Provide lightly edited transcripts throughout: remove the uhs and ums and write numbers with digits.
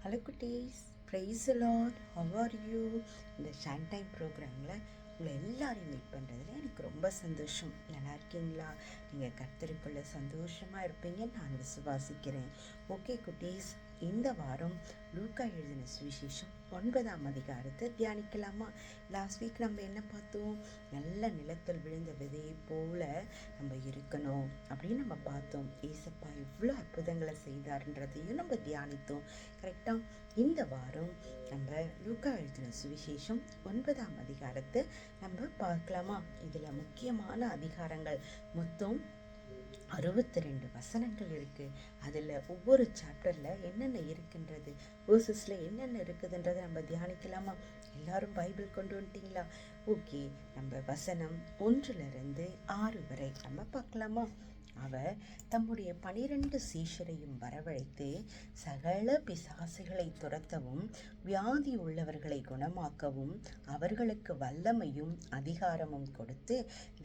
Hello குட்டீஸ், praise the lord. How are you? இந்த ஷான் டைம் ப்ரோக்ராமில் உங்களை எல்லாரையும் மீட் பண்ணுறதுல எனக்கு ரொம்ப சந்தோஷம். நல்லா இருக்கீங்களா? நீங்கள் கர்த்தருக்குள்ள சந்தோஷமாக இருப்பீங்கன்னு நான் விசுவாசிக்கிறேன். ஓகே குட்டீஸ், இந்த வாரம் லூக்கா எழுதின சுவிசேஷம் 9ஆம் அதிகாரத்தை தியானிக்கலாமா? லாஸ்ட் வீக் நம்ம என்ன பார்த்தோம்? நல்ல நிலத்தில் விழுந்த விதையை போல நம்ம இருக்கணும் அப்படின்னு நம்ம பார்த்தோம். ஏசப்பா இவ்வளோ அற்புதங்களை செய்தார்ன்றதையும் நம்ம தியானித்தோம். கரெக்டாக இந்த வாரம் நம்ம லூக்கா எழுதின சுவிசேஷம் 9ஆம் அதிகாரத்தை நம்ம பார்க்கலாமா? இதில் முக்கியமான அதிகாரங்கள் மொத்தம் 62 வசனங்கள் இருக்குது. அதில் ஒவ்வொரு சாப்டரில் என்னென்ன இருக்குன்றது, வேர்சஸில் என்னென்ன இருக்குதுன்றதை நம்ம தியானிக்கலாமா? எல்லாரும் பைபிள் கொண்டு வந்துட்டீங்களா? ஓகே, நம்ம வசனம் 1லிருந்து 6 வரை நம்ம பார்க்கலாமா? அவர் தம்முடைய 12 சீஷரையும் வரவழைத்து சகல பிசாசுகளை துரத்தவும் வியாதி உள்ளவர்களை குணமாக்கவும் அவர்களுக்கு வல்லமையும் அதிகாரமும் கொடுத்து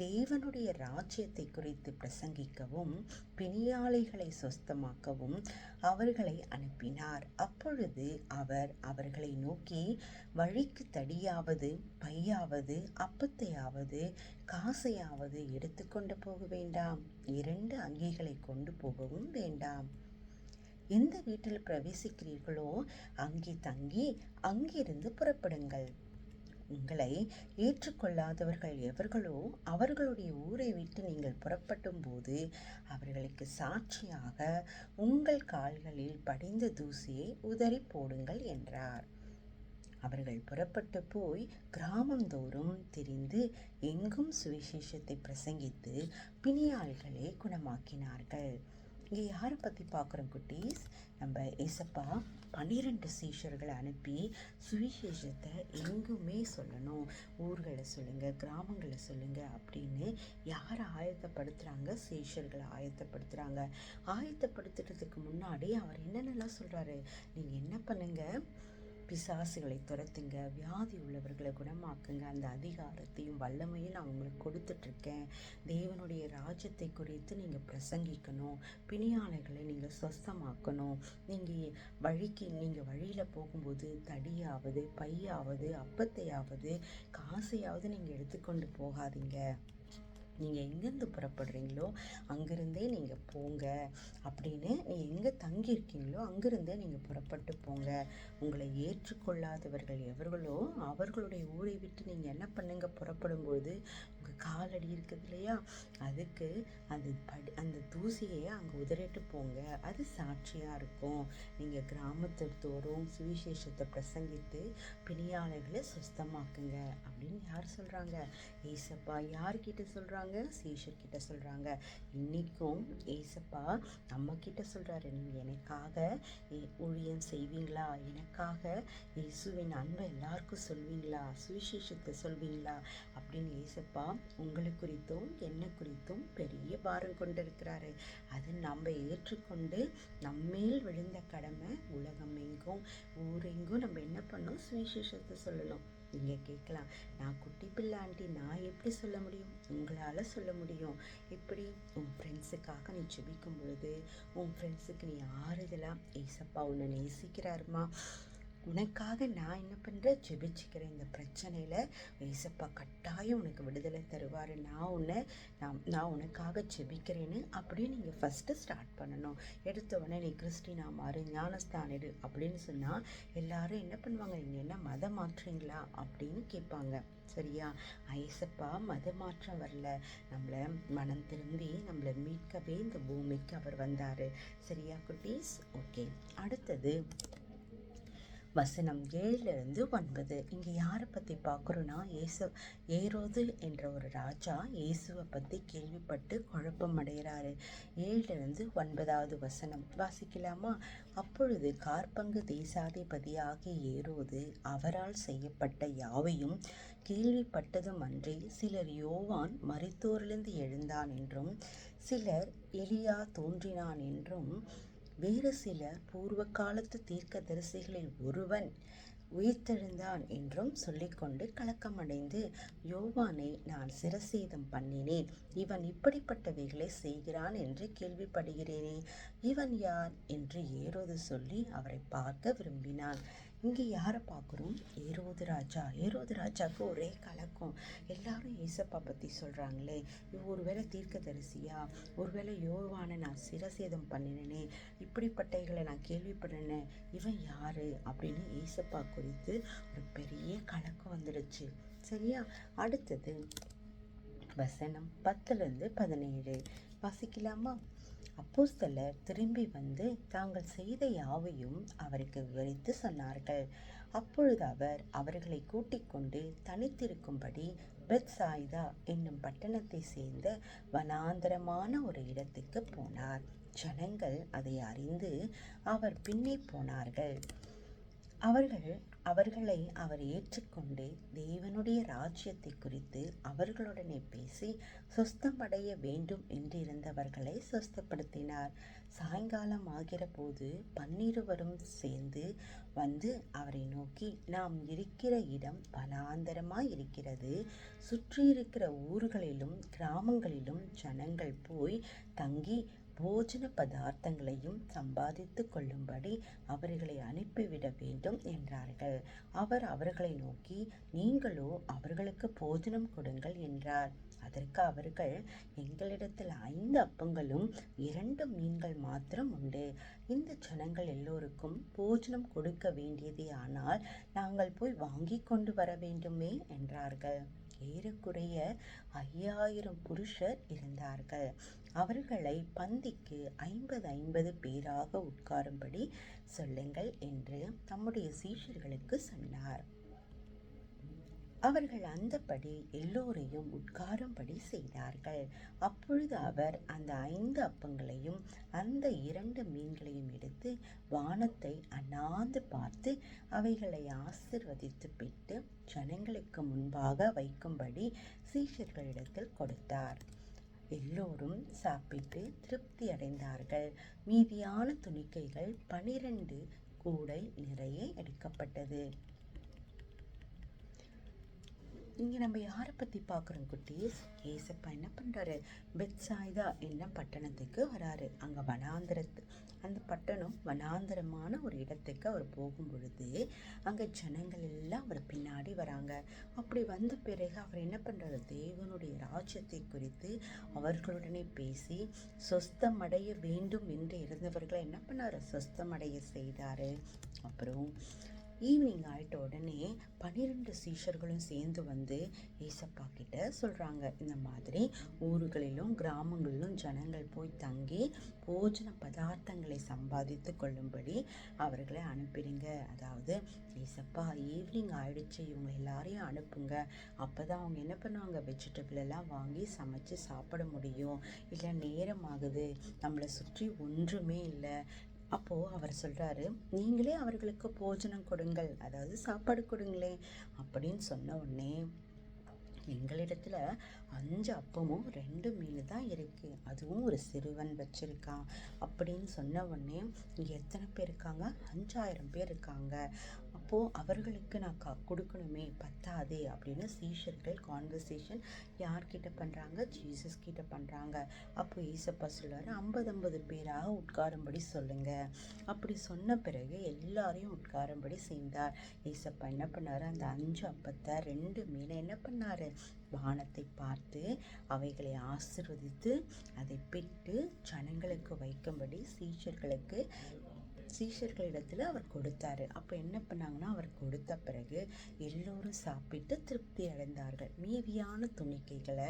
தேவனுடைய ராஜ்யத்தை குறித்து பிரசங்கிக்கவும் பிணியாளிகளை சொஸ்தமாக்கவும் அவர்களை அனுப்பினார். அப்பொழுது அவர் அவர்களை நோக்கி, வழிக்கு தடியாவது பையாவது அப்பத்தையாவது காசையாவது எடுத்துக்கொண்டு போக வேண்டாம், 2 அங்கிகளை கொண்டு போகவும் வேண்டாம். எந்த வீட்டில் பிரவேசிக்கிறீர்களோ அங்கே தங்கி அங்கிருந்து புறப்படுங்கள். உங்களை ஏற்றுக்கொள்ளாதவர்கள் எவர்களோ அவர்களுடைய ஊரை விட்டு நீங்கள் புறப்படும் போது அவர்களுக்கு சாட்சியாக உங்கள் கால்களில் படிந்த தூசியை உதறி போடுங்கள் என்றார். அவர்கள் புறப்பட்டு போய் கிராமந்தோறும் திரிந்து எங்கும் சுவிசேஷத்தை பிரசங்கித்து பிணியாளிகளை குணமாக்கினார்கள். இங்கே யாரை பற்றி பார்க்குறோம் குட்டீஸ்? நம்ம ஏசப்பா 12 சீஷர்களை அனுப்பி சுவிசேஷத்தை எங்குமே சொல்லணும், ஊர்களை சொல்லுங்கள், கிராமங்களை சொல்லுங்கள் அப்படின்னு யாரை ஆயத்தப்படுத்துகிறாங்க? சீஷர்களை ஆயத்தப்படுத்துகிறாங்க. ஆயத்தப்படுத்துறதுக்கு முன்னாடி அவர் என்னென்னலாம் சொல்கிறாரு? நீங்கள் என்ன பண்ணுங்கள், பிசாசுகளை துரத்துங்க, வியாதி உள்ளவர்களை குணமாக்குங்க, அந்த அதிகாரத்தையும் வல்லமையும் நான் உங்களுக்கு கொடுத்துட்ருக்கேன். தேவனுடைய ராஜ்யத்தை குறித்து நீங்கள் பிரசங்கிக்கணும், பிணியாளர்களை நீங்கள் சொஸ்தமாக்கணும். நீங்கள் வழியில் போகும்போது தடியாவது பையாவது அப்பத்தையாவது காசையாவது நீங்கள் எடுத்துக்கொண்டு போகாதீங்க. நீங்கள் எங்கேருந்து புறப்படுறீங்களோ அங்கேருந்தே நீங்கள் போங்க அப்படின்னு, நீங்கள் எங்கே தங்கியிருக்கீங்களோ அங்கேருந்தே நீங்கள் புறப்பட்டு போங்க. உங்களை ஏற்றுக்கொள்ளாதவர்கள் எவர்களோ அவர்களுடைய ஊரை விட்டு நீங்கள் என்ன பண்ணுங்க, புறப்படும்போது உங்கள் காலடி இருக்குது இல்லையா, அதுக்கு அந்த தூசியை அங்கே உதறிட்டு போங்க. அது சாட்சியாக இருக்கும். நீங்கள் கிராமத்து தோறும் சுவிசேஷத்தை பிரசங்கித்து பிணியாளர்களை சுஸ்தமாக்குங்க அப்படின்னு யார் சொல்கிறாங்க? ஏசப்பா யார்கிட்ட சொல்கிறாங்க? சீஷர்கிட்ட சொல்கிறாங்க. இன்றைக்கும் ஏசப்பா நம்ம கிட்ட சொல்கிறாரு, நீங்கள் எனக்காக ஊழியம் செய்வீங்களா? எனக்காக இயேசுவின் அன்பை எல்லாருக்கும் சொல்வீங்களா? சுவிசேஷத்தை சொல்வீங்களா? அப்படின்னு ஏசப்பா உங்களை குறித்தும் என்னை குறித்தும் பெரிய பாரம் கொண்டிருக்கிறாரு. அதை நம்ம ஏற்றுக்கொண்டு நம்மேல் விழுந்த கடமை உலகம் எங்கும் ஊரெங்கும் நம்ம என்ன பண்ணோம்? சுவிசேஷத்தை சொல்லணும். நீங்கள் கேட்கலாம், நான் குட்டி பிள்ளை ஆண்டி, நான் எப்படி சொல்ல முடியும்? உங்களால் சொல்ல முடியும். எப்படி? உன் ஃப்ரெண்ட்ஸுக்காக நீ ஜெபிக்கும் பொழுது உன் ஃப்ரெண்ட்ஸுக்கு நீ ஆறுதலாக, ஏசப்பா உன்னை நேசிக்கிறாருமா, உனக்காக நான் என்ன பண்ணுறேன், ஜெபிச்சுக்கிறேன், இந்த பிரச்சனையில் ஏசப்பா கட்டாயம் உனக்கு விடுதலை தருவார், நான் உனக்காக ஜெபிக்கிறேன்னு அப்படின்னு நீங்கள் ஃபஸ்ட்டு ஸ்டார்ட் பண்ணணும். எடுத்த உடனே நீ கிறிஸ்டினா மாறு, ஞானஸ்தானிடு அப்படின்னு சொன்னால் எல்லாரும் என்ன பண்ணுவாங்க, நீங்கள் என்ன மதம் மாற்றுறீங்களா அப்படின்னு கேட்பாங்க. சரியா? ஏசப்பா மத மாற்றம் வரல, நம்மளை மனம் திரும்பி நம்மளை மீட்கவே இந்த பூமிக்கு அவர் வந்தார். சரியா குட்டீஸ்? ஓகே, அடுத்தது வசனம் 7லிருந்து 9. இங்கே யாரை பற்றி பார்க்குறோன்னா, ஏரோது என்ற ஒரு ராஜா இயேசுவை பற்றி கேள்விப்பட்டு குழப்பம் அடைகிறாரு. 7லிருந்து 9வது வசனம் வாசிக்கலாமா? அப்பொழுது காற்பங்கு தேசாதிபதியாகிய ஏரோது அவரால் செய்யப்பட்ட யாவையும் கேள்விப்பட்டதும் அன்றி, சிலர் யோவான் மரித்தோரிலிருந்து எழுந்தான் என்றும், சிலர் எலியா தோன்றினான் என்றும், வேறு சிலர் பூர்வ காலத்து தீர்க்க தரிசிகளில் ஒருவன் உயிர்த்தெழுந்தான் என்றும் சொல்லிக்கொண்டு கலக்கமடைந்து, யோவானை நான் சிரசேதம் பண்ணினேன், இவன் இப்படிப்பட்டவைகளை செய்கிறான் என்று கேள்விப்படுகிறேனே, இவன் யார் என்று ஏரோது சொல்லி அவரை பார்க்க விரும்பினான். இங்கே யாரை பார்க்குறோம்? ஏரோது ராஜா. ஏரோது ராஜாவுக்கு ஒரே கலக்கம். எல்லாரும் ஏசப்பா பற்றி சொல்கிறாங்களே, ஒருவேளை தீர்க்கதரிசியா, ஒருவேளை யோவானை நான் சிரசேதம் பண்ணினேனே, இப்படிப்பட்டவைகளை நான் கேள்விப்படுறேன், இவன் யாரு அப்படின்னு ஏசப்பா குறித்து ஒரு பெரிய கலக்கம் வந்துடுச்சு. சரியா? அடுத்தது வசனம் 10-17 வாசிக்கலாமா? அப்போஸ்தலர் திரும்பி வந்து தாங்கள் செய்த யாவையும் அவருக்கு விவரித்து சொன்னார்கள். அப்பொழுது அவர் அவர்களை கூட்டிக் கொண்டு தனித்திருக்கும்படி பெத்சாய்தா என்னும் பட்டணத்தை சேர்ந்த வனாந்தரமான ஒரு இடத்துக்கு போனார். ஜனங்கள் அதை அறிந்து அவர் பின்னே போனார்கள். அவர்களை அவர் ஏற்றுக்கொண்டு தேவனுடைய ராஜ்யத்தை குறித்து அவர்களுடனே பேசி சொஸ்தமடைய வேண்டும் என்றிருந்தவர்களை சொஸ்தப்படுத்தினார். சாயங்காலம் ஆகிற போது 12 சேர்ந்து வந்து அவரை நோக்கி, நாம் இருக்கிற இடம் வனாந்தரமாய் இருக்கிறது, சுற்றியிருக்கிற ஊர்களிலும் கிராமங்களிலும் ஜனங்கள் போய் தங்கி போஜன பதார்த்தங்களையும் சம்பாதித்து கொள்ளும்படி அவர்களை அனுப்பிவிட வேண்டும் என்றார்கள். அவர் அவர்களை நோக்கி, நீங்களோ அவர்களுக்கு போஜனம் கொடுங்கள் என்றார். அதற்கு அவர்கள், எங்களிடத்தில் 5 அப்பங்களும் 2 மீன்கள் மாத்திரம் உண்டு. இந்த ஜனங்கள் எல்லோருக்கும் போஜனம் கொடுக்க வேண்டியதே, ஆனால் நாங்கள் போய் வாங்கி கொண்டு வர வேண்டுமே என்றார்கள். ஏறக்குறைய 5000 புருஷர் இருந்தார்கள். அவர்களை பந்திக்கு 50 பேராக உட்காரும்படி சொல்லுங்கள் என்று தம்முடைய சீஷர்களுக்கு சொன்னார். அவர்கள் அந்தபடி எல்லோரையும் உட்காரும்படி செய்தார்கள். அப்பொழுது அவர் அந்த 5 அப்பங்களையும் அந்த 2 மீன்களையும் எடுத்து வானத்தை அண்ணாந்து பார்த்து அவைகளை ஆசீர்வதித்து பிட்டு ஜனங்களுக்கு முன்பாக வைக்கும்படி சீஷர்களிடத்தில் கொடுத்தார். எல்லோரும் சாப்பிட்டு திருப்தி அடைந்தார்கள். மீதியான துணிக்கைகள் 12 கூடை நிறைய எடுக்கப்பட்டது. இங்கே நம்ம யாரை பற்றி பார்க்குறோம் குட்டீஸ்? ஏசப்பா என்ன பண்ணுறாரு? பெத்சாய்தா என்ன பட்டணத்துக்கு வராரு. அங்கே அந்த பட்டணம் வனாந்தரமான ஒரு இடத்துக்கு அவர் போகும் பொழுது அங்கே ஜனங்கள் எல்லாம் அவர் பின்னாடி வராங்க. அப்படி வந்த பிறகு அவர் என்ன பண்ணுறாரு? தேவனுடைய ராஜ்யத்தை குறித்து அவர்களுடனே பேசி சொஸ்தமடைய வேண்டும் என்று இருந்தவர்களை என்ன பண்ணாரு? சொஸ்தமடைய செய்தார். அப்புறம் ஈவினிங் ஆகிட்ட உடனே 12 சீஷர்களும் சேர்ந்து வந்து ஏசப்பா கிட்ட சொல்கிறாங்க, இந்த மாதிரி ஊர்களிலும் கிராமங்களிலும் ஜனங்கள் போய் தங்கி போஜன பதார்த்தங்களை சம்பாதித்து கொள்ளும்படி அவர்களை அனுப்பிடுங்க. அதாவது ஏசப்பா ஈவினிங் ஆயிடுச்சு, இவங்க எல்லாரையும் அனுப்புங்க, அப்போ தான் அவங்க என்ன பண்ணுவாங்க? வெஜிடபிள் எல்லாம் வாங்கி சமைச்சு சாப்பிட முடியும். இல்லை நேரம் ஆகுது, நம்மளை சுற்றி ஒன்றுமே இல்லை. அப்போது அவர் சொல்கிறாரு, நீங்களே அவர்களுக்கு போஜனம் கொடுங்கள், அதாவது சாப்பாடு கொடுங்களே அப்படின்னு சொன்ன உடனே, எங்களிடத்துல 5 அப்பமும் 2 மீன் தான் இருக்கு, அதுவும் ஒரு சிறுவன் வச்சிருக்கான் அப்படின்னு சொன்ன உடனே, இங்கே எத்தனை பேர் இருக்காங்க? 5000 பேர் இருக்காங்க. அப்போது அவர்களுக்கு நான் கொடுக்கணுமே, பத்தாதே அப்படின்னு சீஷர்கள் கான்வர்சேஷன் யார்கிட்ட பண்ணுறாங்க? ஜீசஸ் கிட்ட பண்ணுறாங்க. அப்போ ஏசப்பா சொல்கிறாரு, 50 பேராக உட்காரும்படி சொல்லுங்க. அப்படி சொன்ன பிறகு எல்லாரையும் உட்காரும்படி செய்தார். ஏசப்பா என்ன பண்ணாரு? அந்த 5 அப்பத்தை 2 மீனை என்ன பண்ணாரு? வானத்தை பார்த்து அவைகளை ஆசீர்வதித்து அதை பிட்டு ஜனங்களுக்கு வைக்கும்படி சீஷர்களிடத்தில் அவர் கொடுத்தாரு. அப்போ என்ன பண்ணாங்கன்னா, அவர் கொடுத்த பிறகு எல்லோரும் சாப்பிட்டு திருப்தி அடைந்தார்கள். மீதியான துணிக்கைகளை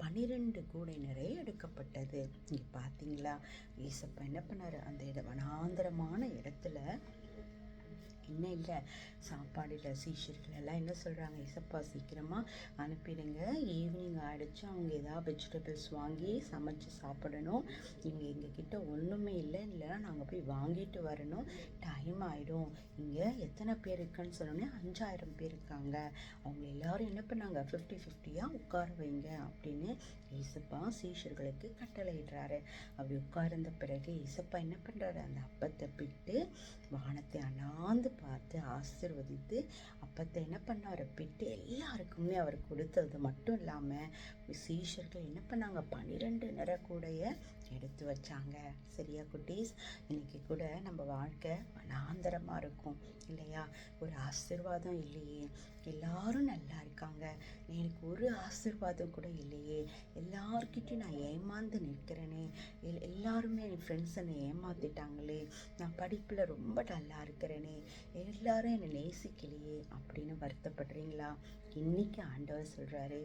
12 கூடை நிறைய எடுக்கப்பட்டது. இங்கே பார்த்தீங்களா? ஏசப்பா என்ன பண்ணாரு? அந்த வனாந்தரமான இடத்துல என்ன இல்லை, சாப்பாடு இல்லை. சீஷர்கள் எல்லாம் என்ன சொல்கிறாங்க? ஏசப்பா சீக்கிரமாக அனுப்பிடுங்க, ஈவினிங் ஆகிடுச்சு, அவங்க ஏதாவது வெஜிடபிள்ஸ் வாங்கி சமைச்சு சாப்பிடணும், இங்கே எங்ககிட்ட ஒன்றுமே இல்லைன்னா நாங்கள் போய் வாங்கிட்டு வரணும், டைம் ஆகிடும். இங்கே எத்தனை பேர் இருக்குன்னு சொன்னோன்னே 5000 பேர் இருக்காங்க. அவங்க எல்லாரும் என்ன பண்ணாங்க? 50-50 உட்கார வைங்க அப்படின்னு ஏசப்பா சீஷர்களுக்கு கட்டளையிடுறாரு. அப்படி உட்கார்ந்த பிறகு ஏசப்பா என்ன பண்ணுறாரு? அந்த அப்பத்தை பிட்டு வானத்தை அண்ணாந்து பார்த்து ஆசீர்வதித்து அப்பத்தை என்ன பண்ணார், பிட்டு எல்லாருக்குமே அவர் கொடுத்தது மட்டும் இல்லாமல் சீஷர்கள் என்ன பண்ணாங்க, 12 நிறக்கூடைய எடுத்து வச்சாங்க. சரியா குட்டீஸ்? இன்னைக்கு கூட நம்ம வாழ்க்கை வனாந்தரமாக இருக்கும் இல்லையா? ஒரு ஆசீர்வாதம் இல்லையே, எல்லாரும் நல்லா இருக்காங்க, எனக்கு ஒரு ஆசீர்வாதம் கூட இல்லையே, எல்லார்கிட்டையும் நான் ஏமாந்து நிற்கிறேனே, எல்லாருமே என் ஃப்ரெண்ட்ஸ் என்னை ஏமாத்திட்டாங்களே, நான் படிப்பில் ரொம்ப நல்லா இருக்கிறேனே, எல்லாரும் என்னை நேசிக்கலையே அப்படின்னு வருத்தப்படுறீங்களா? இன்னைக்கு ஆண்டவர் சொல்கிறாரு,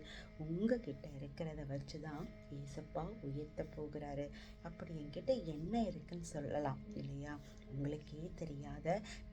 உங்ககிட்ட இருக்கிறத வச்சு தான் ஏசப்பா உயர்த்த போகிறாரு. அப்படி என்கிட்ட என்ன இருக்குன்னு சொல்லலாம் இல்லையா? உங்களுக்கே தெரியாத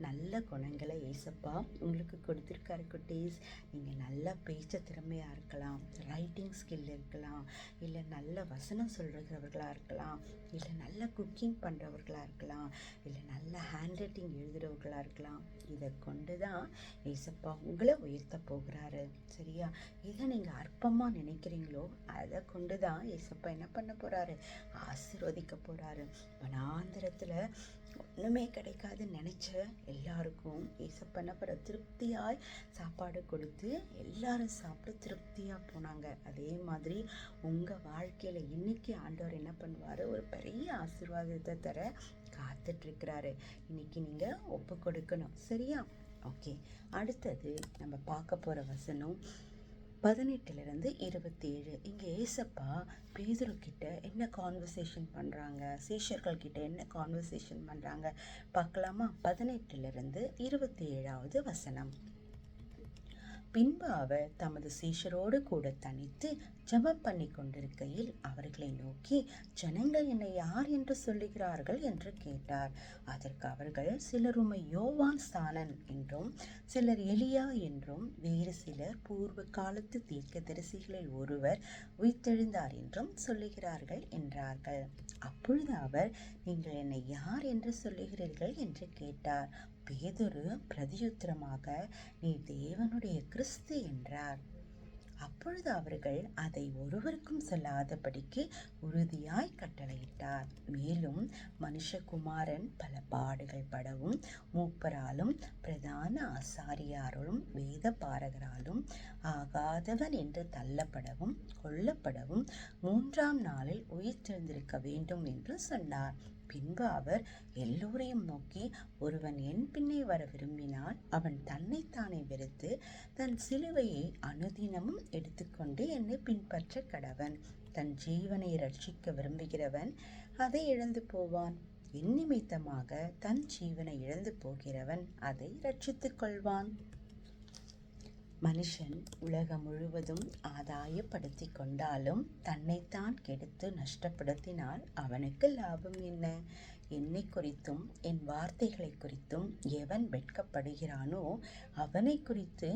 நல்ல குணங்களை ஏசப்பா உங்களுக்கு கொடுத்துருக்காரு குட்டீஸ். நீங்கள் நல்ல பேச்ச திறமையாக இருக்கலாம், ரைட்டிங் ஸ்கில் இருக்கலாம், இல்லை நல்ல வசனம் சொல்கிறவர்களாக இருக்கலாம், இல்லை நல்ல குக்கிங் பண்ணுறவர்களாக இருக்கலாம், இல்லை நல்ல ஹேண்ட் ரைட்டிங் எழுதுகிறவர்களாக இருக்கலாம். இதை கொண்டு தான் ஏசப்பா உங்களை உயர்த்த போகிறாரு. சரியா? இதை நீங்கள் அற்பமாக நினைக்கிறீங்களோ அதை கொண்டு தான் ஏசப்பா என்ன பண்ண போகிறாரு, ஆசீர்வதிக்க போகிறாரு. வனாந்திரத்தில் ஒன்றுமே கிடைக்காதுன்னு நினச்ச எல்லாருக்கும் ஏசப்பா என்ன பண்ண, திருப்தியாய் சாப்பாடு கொடுத்து எல்லாரும் சாப்பிட்டு திருப்தியாக போனாங்க. அதே மாதிரி உங்கள் வாழ்க்கையில் இன்னைக்கு ஆண்டவர் என்ன பண்ணுவார், ஒரு பெரிய ஆசீர்வாதத்தை தர காத்துட்ருக்கிறாரு. இன்னைக்கு நீங்கள் ஒப்பு கொடுக்கணும். சரியா? ஓகே, அடுத்தது நம்ம பார்க்க போகிற வசனம் 18 27. இங்கே ஏசப்பா பேதுரு கிட்ட என்ன கான்வர்சேஷன் பண்ணுறாங்க, சீஷர்கள் கிட்ட என்ன கான்வர்சேஷன் பண்ணுறாங்க பார்க்கலாமா? 18 27 வசனம். பின்பு அவர் தமது சீஷரோடு கூட தனித்து ஜெபம் பண்ணி கொண்டிருக்கையில் அவர்களை நோக்கி, ஜனங்கள் என்னை யார் என்று சொல்லுகிறார்கள் என்று கேட்டார். அதற்கு அவர்கள், சிலர் உம்மை யோவான் ஸ்நானன் என்றும், சிலர் எலியா என்றும், வேறு சிலர் பூர்வ காலத்து தீர்க்கதரிசிகளில் ஒருவர் உயிர்த்தெழுந்தார் என்றும் சொல்லுகிறார்கள் என்றார்கள். அப்பொழுது அவர், நீங்கள் என்னை யார் என்று சொல்லுகிறீர்கள் என்று கேட்டார். பேதுரு பிரதியுத்தரமாக, நீ தேவனுடைய கிறிஸ்து என்றார். அப்பொழுது அவர்கள் அதை ஒருவருக்கும் சொல்லாதபடிக்கு உறுதியாய் கட்டளையிட்டார். மேலும் மனுஷகுமாரன் பல பாடுகள் படவும், மூப்பராலும் பிரதான ஆசாரியாரும் வேத பாரகராலும் ஆகாதவன் என்று தள்ளப்படவும் கொல்லப்படவும் 3ஆம் நாளில் உயிர்த்தெழுந்திருக்க வேண்டும் என்று சொன்னார். பின்பு அவர் எல்லோரையும் நோக்கி, ஒருவன் என் பின்னே வர விரும்பினால் அவன் தன்னைத்தானே வெறுத்து தன் சிலுவையை அனுதினமும் எடுத்துக்கொண்டு என்னை பின்பற்ற கடவன். தன் ஜீவனை ரட்சிக்க விரும்புகிறவன் அதை இழந்து போவான். என் நிமித்தமாக தன் ஜீவனை இழந்து போகிறவன் அதை ரட்சித்துக் கொள்வான். மனுஷன் உலகம் முழுவதும் ஆதாயப்படுத்தி கொண்டாலும் தன்னைத்தான் கெடுத்து நஷ்டப்படுத்தினால் அவனுக்கு லாபம் என்ன? என்னை குறித்தும் என் வார்த்தைகளை குறித்தும் எவன் வெட்கப்படுகிறானோ அவனை குறித்து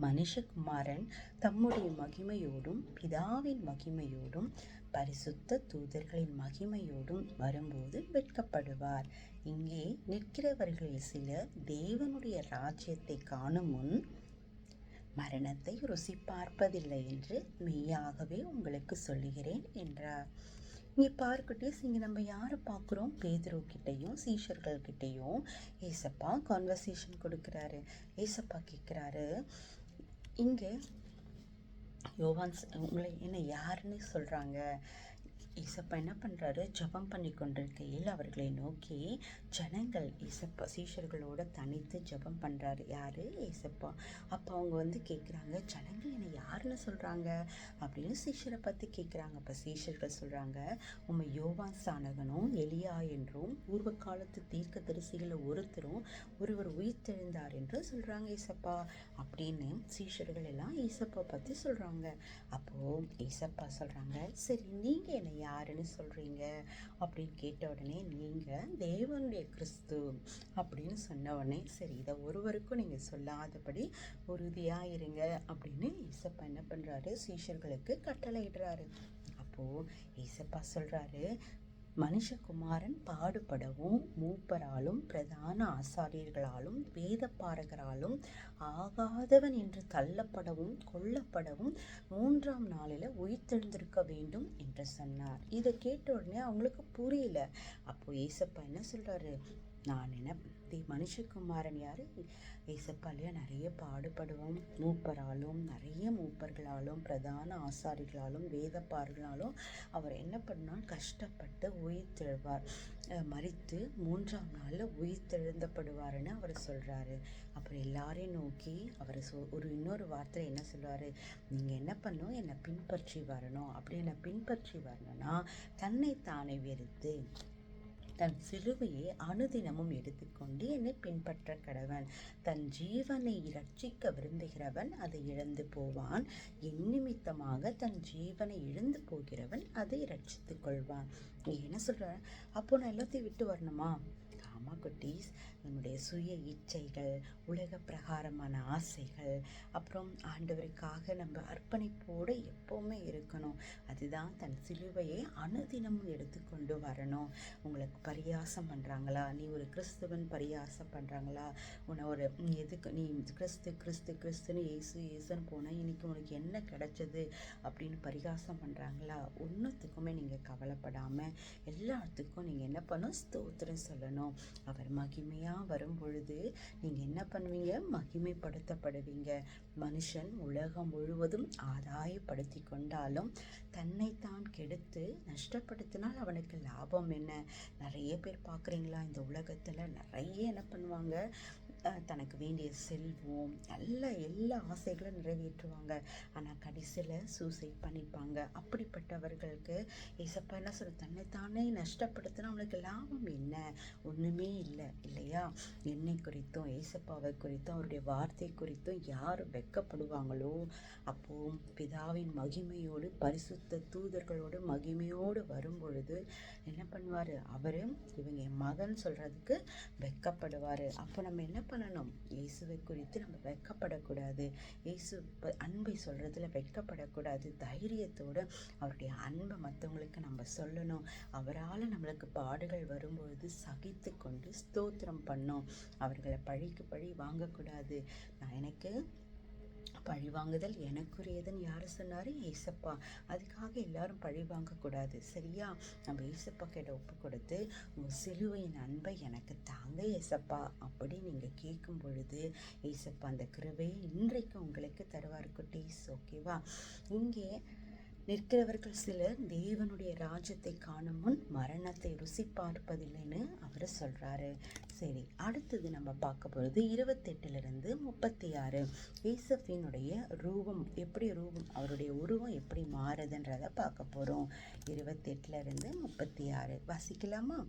மனுஷகுமாரன் தம்முடைய மகிமையோடும் பிதாவின் மகிமையோடும் பரிசுத்த தூதர்களின் மகிமையோடும் வரும்போது வெட்கப்படுவார். இங்கே நிற்கிறவர்களில் சிலர் தேவனுடைய ராஜ்யத்தை காணும் முன் மரணத்தை ருசி பார்ப்பதில்லை என்று மெய்யாகவே உங்களுக்கு சொல்லுகிறேன் என்றார். இங்கே பார்க்கட்டீஸ், இங்கே நம்ம யாரை பார்க்குறோம்? பேதுரு கிட்டையும் சீஷர்கள் கிட்டையும் ஏசப்பா கான்வர்சேஷன் கொடுக்குறாரு. ஏசப்பா கேட்குறாரு, இங்கே யோவான் உங்களை என்ன யாருன்னு சொல்கிறாங்க? ஏசப்பா என்ன பண்ணுறாரு, ஜெபம் பண்ணி கொண்டிருக்கையில் அவர்களை நோக்கி, ஜனங்கள் ஏசப்பா சீஷர்களோட தனித்து ஜெபம் பண்ணுறாரு. யார்? ஏசப்பா. அப்போ அவங்க கேட்குறாங்க, ஜனங்கள் என்னை யாருன்னு சொல்கிறாங்க அப்படின்னு சீஷரை பற்றி கேட்குறாங்க. அப்போ சீஷர்கள் சொல்கிறாங்க, உம்மை யோவான் ஸ்நானகனும் எலியா என்றும் பூர்வ காலத்து தீர்க்க தரிசிகளில் ஒருவர் உயிர்த்தெழுந்தார் என்று சொல்கிறாங்க ஏசப்பா அப்படின்னு சீஷர்கள் எல்லாம் ஏசப்பா பற்றி சொல்கிறாங்க. அப்போது ஏசப்பா சொல்கிறாங்க, சரி நீங்கள் என்னை யாருன்னு சொல்கிறீங்க அப்படின்னு கேட்ட உடனே, நீங்கள் தேவனுடைய கிறிஸ்து அப்படின்னு சொன்ன உடனே, சரி இதை ஒருவருக்கும் நீங்கள் சொல்லாதபடி உறுதியாக இருங்க அப்படின்னு ஏசப்பா என்ன பண்ணுறாரு, சீஷர்களுக்கு கட்டளையிடுறாரு. அப்போது ஏசப்பா சொல்கிறாரு, மனுஷகுமாரன் பாடுபடவும் மூப்பராலும் பிரதான ஆசாரியர்களாலும் வேத பாரகராலும் ஆகாதவன் என்று தள்ளப்படவும் கொல்லப்படவும் 3ஆம் நாளில் உயிர்த்தெழுந்திருக்க வேண்டும் என்று சொன்னார். இதை கேட்ட உடனே அவங்களுக்கு புரியல. அப்போ ஏசப்பா என்ன சொல்றாரு, நான் என்ன மனுஷகுமாரன் யாரு? ஏசப்பாலையா நிறைய பாடுபடுவோம். நிறைய மூப்பர்களாலும் பிரதான ஆசாரிகளாலும் வேதப்பார்களாலும் அவர் என்ன பண்ணால் கஷ்டப்பட்டு உயிர்த்தெழுவார், மரித்து 3ஆம் நாளில் உயிர்த்தெழுந்தப்படுவார்னு அவர் சொல்கிறாரு. அப்புறம் எல்லாரையும் நோக்கி அவர் இன்னொரு வார்த்தை என்ன சொல்லுவார்? நீங்கள் என்ன பண்ணணும், என்னை பின்பற்றி வரணும். அப்படி என்னை பின்பற்றி வரணும்னா தன்னைத்தானே வெறுத்து தன் சிலுவையை அனுதினமும் எடுத்துக்கொண்டு என்னை பின்பற்ற கடவன். தன் ஜீவனை ரட்சிக்க விரும்புகிறவன் அதை இழந்து போவான். என் நிமித்தமாக தன் ஜீவனை இழந்து போகிறவன் அதை ரட்சித்துக் கொள்வான். என்ன சொல்ற? அப்போ நான் எல்லாத்தையும் விட்டு வரணுமா? ஆமா குட்டீஸ், நம்முடைய சுய இச்சைகள், உலக பிரகாரமான ஆசைகள், அப்புறம் ஆண்டவருக்காக நம்ம அர்ப்பணிப்போடு எப்போவுமே இருக்கணும். அதுதான் தன் சிலுவையை அனுதினமும் எடுத்துக்கொண்டு வரணும். உங்களுக்கு பரியாசம் பண்ணுறாங்களா? நீ ஒரு கிறிஸ்துவன் பரியாசம் பண்ணுறாங்களா? உன்னை நீ கிறிஸ்து கிறிஸ்து கிறிஸ்துன்னு ஏசுன்னு போனால் இன்னைக்கு உனக்கு என்ன கிடைச்சது அப்படின்னு பரிகாசம் பண்ணுறாங்களா? ஒன்றுத்துக்குமே நீங்கள் கவலைப்படாமல் எல்லாத்துக்கும் நீங்கள் என்ன பண்ணணும்? ஸ்தோத்திரம் சொல்லணும். அவர் மகிமையாக வரும் பொழுது நீங்கள் என்ன பண்ணுவீங்க? மகிமைப்படுத்தப்படுவீங்க. மனுஷன் உலகம் முழுவதும் ஆதாயப்படுத்தி கொண்டாலும் தன்னைத்தான் கெடுத்து நஷ்டப்படுத்தினால் அவனுக்கு லாபம் என்ன? நிறைய பேர் பார்க்குறீங்களா, இந்த உலகத்தில் நிறைய என்ன பண்ணுவாங்க? தனக்கு வேண்டிய செல்வம் எல்லா ஆசைகளும் நிறைவேற்றுவாங்க. ஆனால் கடைசியில் சூசைட் பண்ணிப்பாங்க. அப்படிப்பட்டவர்களுக்கு ஏசப்பா என்ன சொல்ற? தன்னைத்தானே நஷ்டப்படுத்தினா அவனுக்கு லாபம் என்ன? ஒன்றுமே இல்லை, இல்லையா? என்னை குறித்தும் ஏசப்பாவை குறித்தும் அவருடைய வார்த்தை குறித்தும் யார் வெட்கப்படுவாங்களோ அப்போ பிதாவின் மகிமையோடு பரிசுத்த தூதர்களோடு மகிமையோடு வரும் பொழுது என்ன பண்ணுவார்? அவர் இவங்க என் மகன் சொல்கிறதுக்கு வெட்கப்படுவார். அப்போ நம்ம என்ன பண்ணணும்? இயேசுவை குறித்து நம்ம வெட்கப்படக்கூடாது. இயேசு அன்பை சொல்கிறதுல வெட்கப்படக்கூடாது. தைரியத்தோடு அவருடைய அன்பை மற்றவங்களுக்கு நம்ம சொல்லணும். அவரால் நம்மளுக்கு பாடுகள் வரும்பொழுது சகித்து கொண்டு ஸ்தோத்திரம் பண்ணோம். அவர்களை பழிக்கு பழி வாங்கக்கூடாது. எனக்கு பழி வாங்குதல் எனக்குரியதுன்னு யார் சொன்னார்? ஏசப்பா. அதுக்காக எல்லாரும் பழி வாங்கக்கூடாது, சரியா? நம்ம ஏசப்பா கிட்ட ஒப்பு கொடுத்து உங்கள் சிலுவையின் அன்பை எனக்கு தாங்க ஏசப்பா அப்படி நீங்கள் கேட்கும் பொழுது ஏசப்பா அந்த கிருபையை இன்றைக்கு உங்களுக்கு தருவார் குட்டீஸ். ஓகேவா? இங்கே நிற்கிறவர்கள் சிலர் தேவனுடைய ராஜ்யத்தை காணும் முன் மரணத்தை ருசி பார்ப்பதில்லைன்னு அவர் சொல்கிறாரு. சரி, அடுத்தது நம்ம பார்க்க போகிறது 28 36. ஏசப்பினுடைய அவருடைய உருவம் எப்படி மாறுதுன்றதை பார்க்க போகிறோம். 28 36 வாசிக்கலாமா?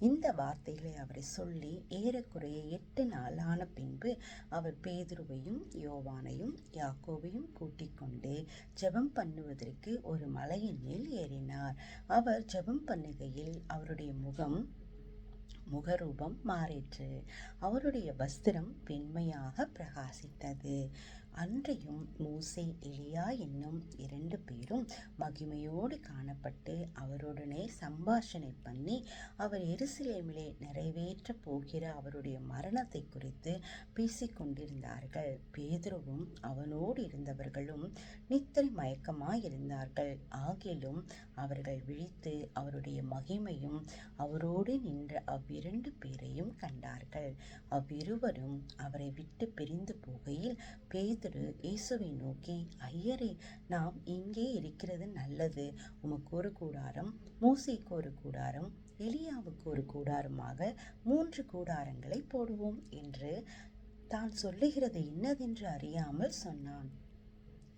இந்த வார்த்தைகளை அவரை சொல்லி ஏறக்குறைய 8 நாளான பின்பு அவர் பேதுருவையும் யோவானையும் யாக்கோபையும் கூட்டிக் கொண்டு ஜெபம் பண்ணுவதற்கு ஒரு மலையின் மேல் ஏறினார். அவர் ஜெபம் பண்ணுகையில் அவருடைய முகரூபம் மாறிற்று. அவருடைய வஸ்திரம் வெண்மையாக பிரகாசித்தது. அன்றையும் மோசே எலியா என்னும் 2 பேரும் மகிமையோடு காணப்பட்டு அவருடனே சம்பாஷணை பண்ணி அவர் எருசலேமிலே நிறைவேற்ற போகிற அவருடைய மரணத்தை குறித்து பேசிக்கொண்டிருந்தார்கள். பேதுருவும் அவனோடு இருந்தவர்களும் நித்திரை மயக்கமாயிருந்தார்கள். ஆகிலும் அவர்கள் விழித்து அவருடைய மகிமையும் அவரோடு நின்ற அவ்விரண்டு பேரையும் கண்டார்கள். அவ்விருவரும் அவரை விட்டு பிரிந்து போகையில் பேதுரு இயேசுவை நோக்கி, ஐயரே, நாம் இங்கே இருக்கிறது நல்லது. உமக்கு ஒரு கூடாரம், மோசேக்கு ஒரு கூடாரம், எலியாவுக்கு ஒரு கூடாரமாக 3 கூடாரங்களை போடுவோம் என்று தான் சொல்லுகிறது இன்னதென்று அறியாமல் சொன்னான்.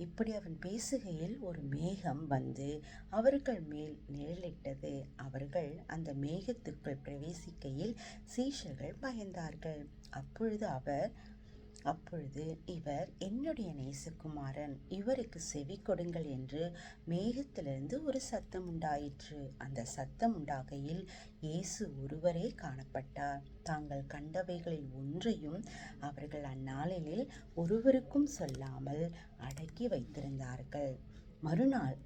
இப்படி அவன் பேசுகையில் ஒரு மேகம் வந்து அவர்கள் மேல் நிழலிட்டது. அவர்கள் அந்த மேகத்துக்குள் பிரவேசிக்கையில் சீஷர்கள் பயந்தார்கள். அப்பொழுது இவர் என்னுடைய நேசகுமாரன், இவருக்கு செவி கொடுங்கள் என்று மேகத்திலிருந்து ஒரு சத்தம் உண்டாயிற்று. அந்த சத்தம் உண்டாகையில் இயேசு ஒருவரே காணப்பட்டார். தாங்கள் கண்டவைகளில் ஒன்றையும் அவர்கள் அந்நாளில் ஒருவருக்கும் சொல்லாமல் அடக்கி வைத்திருந்தார்கள். மறுநாள்